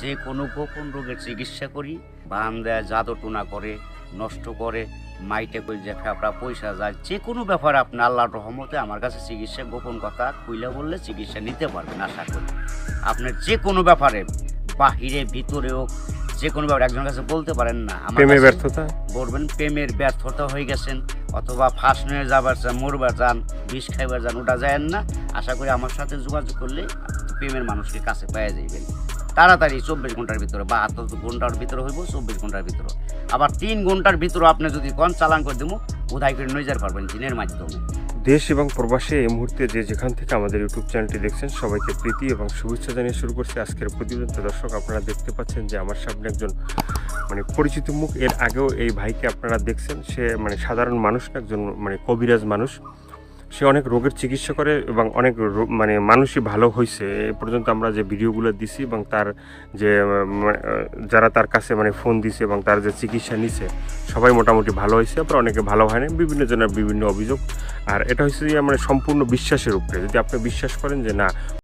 যে কোনো গোপন রোগের চিকিৎসা করি। বান দেয়, জাদু টোনা করে, নষ্ট করে, মাইটে কই যে ফেফড়া পয়সা যায়, যে কোনো ব্যাপারে আপনি আল্লাহর রহমতে আমার কাছে চিকিৎসা গোপন কথা খুইলা বললে চিকিৎসা নিতে পারবেন আশা করি। আপনার যে কোনো ব্যাপারে বাহিরে ভিতরেও যে কোনো ব্যাপারে একজনের কাছে বলতে পারেন না আমার প্রেমে কাছে ব্যর্থতা, বলবেন প্রেমের ব্যর্থতা হয়ে গেছেন অথবা ফাঁস নিয়ে যাবার চান, মরবার চান, বিষ খাইবার চান, ওটা যায়েন না। আশা করি আমার সাথে যোগাযোগ করলে প্রেমের মানুষকে কাছে পেয়ে যাইবেন তাড়াতাড়ি 24 ঘন্টার ভিতরে, 72 ঘন্টার ভিতরে হইব, 24 ঘন্টার ভিতরে। আবার 3 ঘন্টার ভিতরে আপনি যদি কোন চালান করে দেবো উদাই করে নিয়ে যেতে পারবেন জিনের মাধ্যমে। দেশ এবং প্রবাসে এই মুহূর্তে যে যেখান থেকে আমাদের ইউটিউব চ্যানেলটি দেখছেন সবাইকে প্রীতি এবং শুভেচ্ছা জানিয়ে শুরু করছি আজকের প্রতিবেদন। তো দর্শক, আপনারা দেখতে পাচ্ছেন যে আমার সামনে একজন পরিচিত মুখ। এর আগেও এই ভাইকে আপনারা দেখছেন। সে সাধারণ মানুষ না, একজন কবিরাজ মানুষ। সে অনেক রোগের চিকিৎসা করে এবং অনেক মানুষই ভালো হয়েছে এ পর্যন্ত আমরা যে ভিডিওগুলো দিছি, এবং তার যে যারা তার কাছে ফোন দিছে এবং তার যে চিকিৎসা নিছে সবাই মোটামুটি ভালো হয়েছে। আবার অনেকে ভালো হয়নি, বিভিন্ন জনের বিভিন্ন অভিযোগ। আর এটা হচ্ছে যে সম্পূর্ণ বিশ্বাসের উপরে। যদি আপনি বিশ্বাস করেন যে না